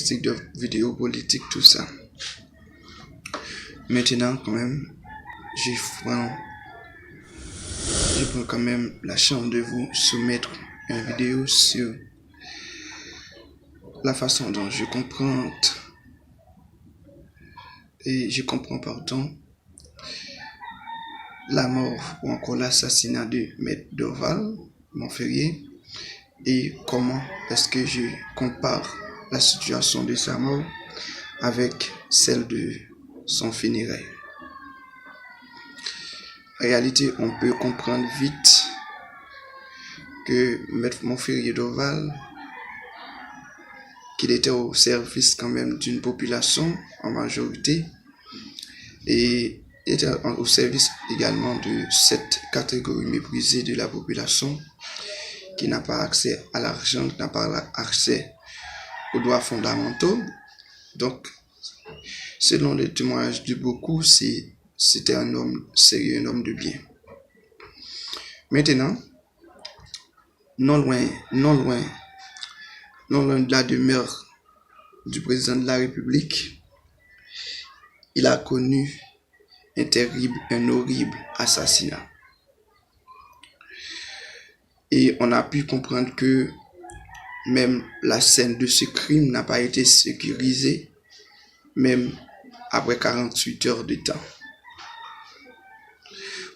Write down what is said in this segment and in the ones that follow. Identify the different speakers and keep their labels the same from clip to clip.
Speaker 1: journalistique, de vidéos politiques, tout ça. Maintenant, quand même, je prends quand même la chance de vous soumettre une vidéo sur la façon dont je comprends la mort ou encore l'assassinat de Maître Dorval, Montferrier, et comment est-ce que je compare la situation de sa mort avec celle de son funérail. En réalité, on peut comprendre vite que Maître Montferrier Dorval, qu'il était au service quand même d'une population en majorité, et était au service également de cette catégorie méprisée de la population qui n'a pas accès à l'argent, qui n'a pas accès aux droits fondamentaux. Donc, selon les témoignages de beaucoup, c'était un homme sérieux, un homme de bien. Maintenant, non loin de la demeure du président de la République, il a connu un horrible assassinat. Et on a pu comprendre que même la scène de ce crime n'a pas été sécurisée, même après 48 heures de temps.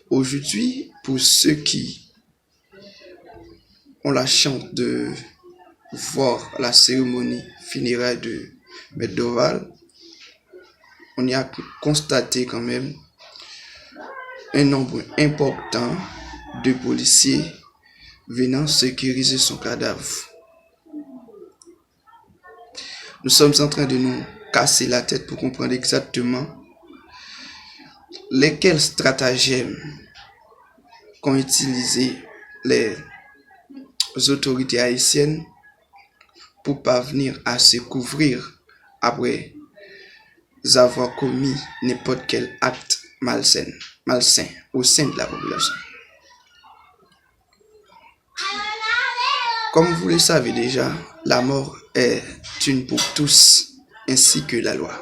Speaker 1: Aujourd'hui, pour ceux qui ont la chance de voir la cérémonie funéraire de Maître Dorval, on y a constaté quand même un nombre important de policiers venant sécuriser son cadavre. Nous sommes en train de nous casser la tête pour comprendre exactement lesquels stratagèmes qu'ont utilisé les autorités haïtiennes pour parvenir à se couvrir après avoir commis n'importe quel acte malsain au sein de la population. Comme vous le savez déjà, la mort est une pour tous, ainsi que la loi.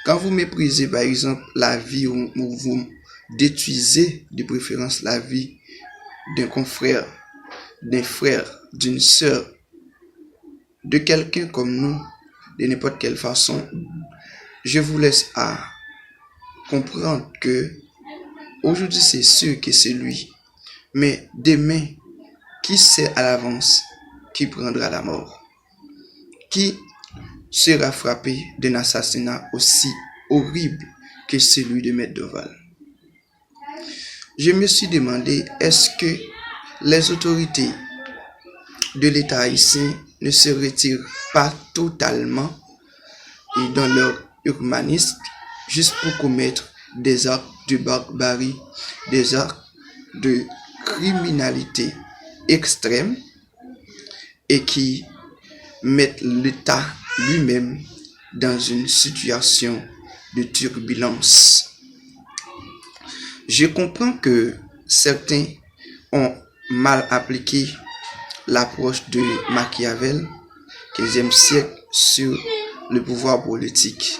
Speaker 1: Quand vous méprisez par exemple la vie ou vous détruisez de préférence la vie d'un confrère, d'un frère, d'une sœur, de quelqu'un comme nous, de n'importe quelle façon, je vous laisse à comprendre que aujourd'hui c'est sûr que c'est lui. Mais demain, qui sait à l'avance qui prendra la mort? Qui sera frappé d'un assassinat aussi horrible que celui de Maître Dorval? Je me suis demandé, est-ce que les autorités de l'État haïtien ne se retirent pas totalement et dans leur humanisme juste pour commettre des actes de barbarie, des actes de criminalité extrême et qui mettent l'État lui-même dans une situation de turbulence. Je comprends que certains ont mal appliqué l'approche de Machiavel, 15e siècle, sur le pouvoir politique.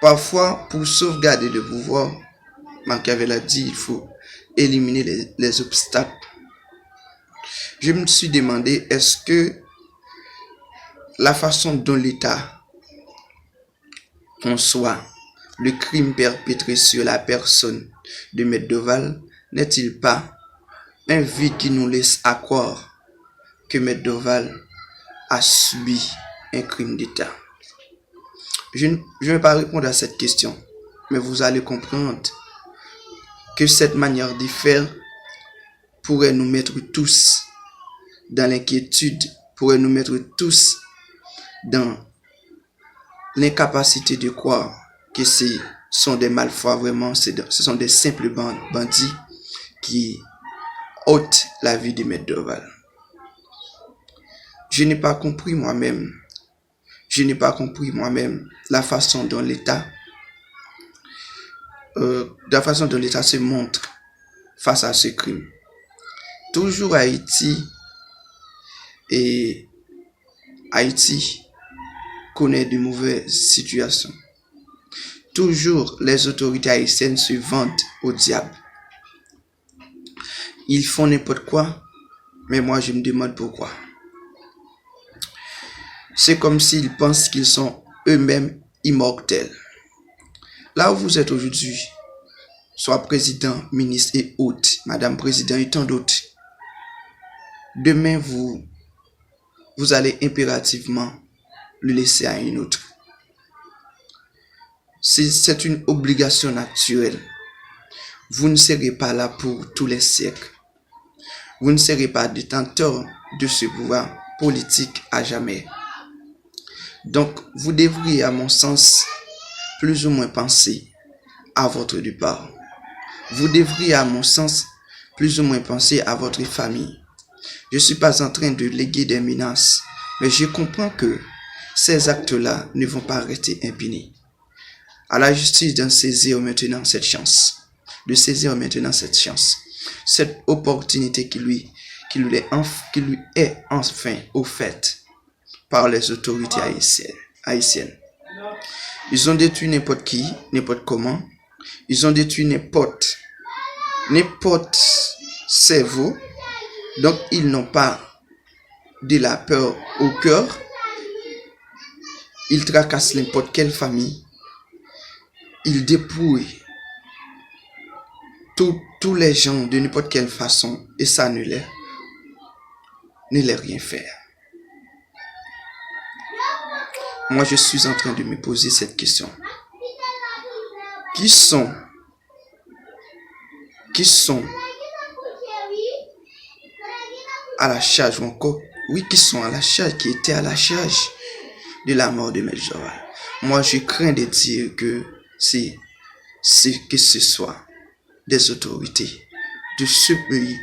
Speaker 1: Parfois, pour sauvegarder le pouvoir, Machiavel a dit qu'il faut éliminer les obstacles. Je me suis demandé, est-ce que la façon dont l'État conçoit le crime perpétré sur la personne de Maître Dorval n'est-il pas un vide qui nous laisse à croire que Maître Dorval a subi un crime d'État? Je ne vais pas répondre à cette question, mais vous allez comprendre que cette manière de faire pourrait nous mettre tous dans l'inquiétude, pourrait nous mettre tous dans l'incapacité de croire que ce sont des malfrats vraiment, ce sont des simples bandits qui ôtent la vie de Maître Dorval. Je n'ai pas compris moi-même la façon dont l'État se montre face à ce crime. Toujours Haïti Et Haïti connaît de mauvaises situations. Toujours, les autorités haïtiennes se vendent au diable. Ils font n'importe quoi, mais moi je me demande pourquoi. C'est comme s'ils pensent qu'ils sont eux-mêmes immortels. Là où vous êtes aujourd'hui, soit président, ministre et hôte, madame président et tant d'autres, demain vous allez impérativement le laisser à une autre. C'est une obligation naturelle. Vous ne serez pas là pour tous les siècles. Vous ne serez pas détenteur de ce pouvoir politique à jamais. Donc, vous devriez, à mon sens, plus ou moins penser à votre départ. Vous devriez, à mon sens, plus ou moins penser à votre famille. Je ne suis pas en train de léguer des menaces, mais je comprends que ces actes-là ne vont pas rester impunis. À la justice d'en saisir maintenant cette chance. De saisir maintenant cette chance. Cette opportunité qui lui est enfin offerte par les autorités haïtiennes. Ils ont détruit n'importe qui, n'importe comment. Ils ont détruit n'importe cerveau. Donc, ils n'ont pas de la peur au cœur. Ils tracassent n'importe quelle famille. Ils dépouillent tous les gens de n'importe quelle façon. Et ça ne les rien faire. Moi, je suis en train de me poser cette question. Qui sont à la charge ou encore, oui, qui sont à la charge, qui étaient à la charge de la mort de Maître Joval. Moi, je crains de dire que que ce soit des autorités de ce pays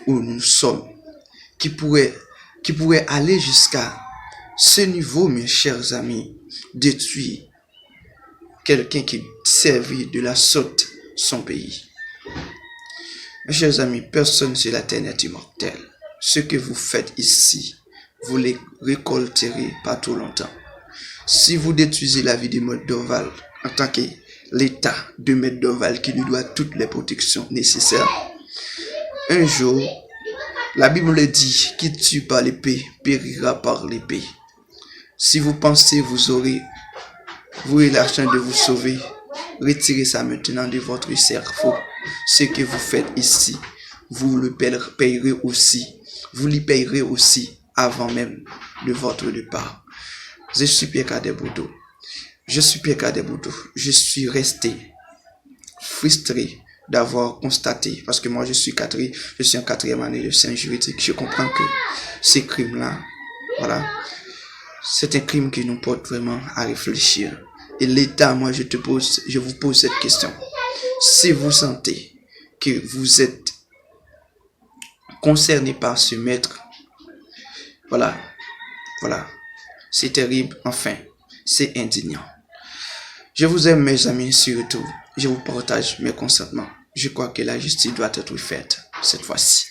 Speaker 1: où nous sommes qui pourraient aller jusqu'à ce niveau, mes chers amis, détruire quelqu'un qui servit de la sorte son pays. Mes chers amis, personne sur la terre n'est immortel. Ce que vous faites ici, vous les récolterez pas tout longtemps. Si vous détruisez la vie de Maître Dorval en tant que l'état de Maître Dorval qui lui doit toutes les protections nécessaires, un jour, la Bible le dit, qui tue par l'épée périra par l'épée. Si vous pensez vous aurez la chance de vous sauver, retirez ça maintenant de votre cerveau. Ce que vous faites ici, vous le payerez aussi. Vous l'y payerez aussi avant même de votre départ. Je suis Pierre Cadet Boudou. Je suis resté frustré d'avoir constaté, parce que moi je suis en quatrième année de sciences juridiques. Je comprends que ces crimes-là, voilà, c'est un crime qui nous porte vraiment à réfléchir. Et l'État, moi je vous pose cette question. Si vous sentez que vous êtes concerné par ce maître, voilà, c'est terrible, enfin, c'est indignant. Je vous aime, mes amis, surtout, je vous partage mes consentements. Je crois que la justice doit être faite cette fois-ci.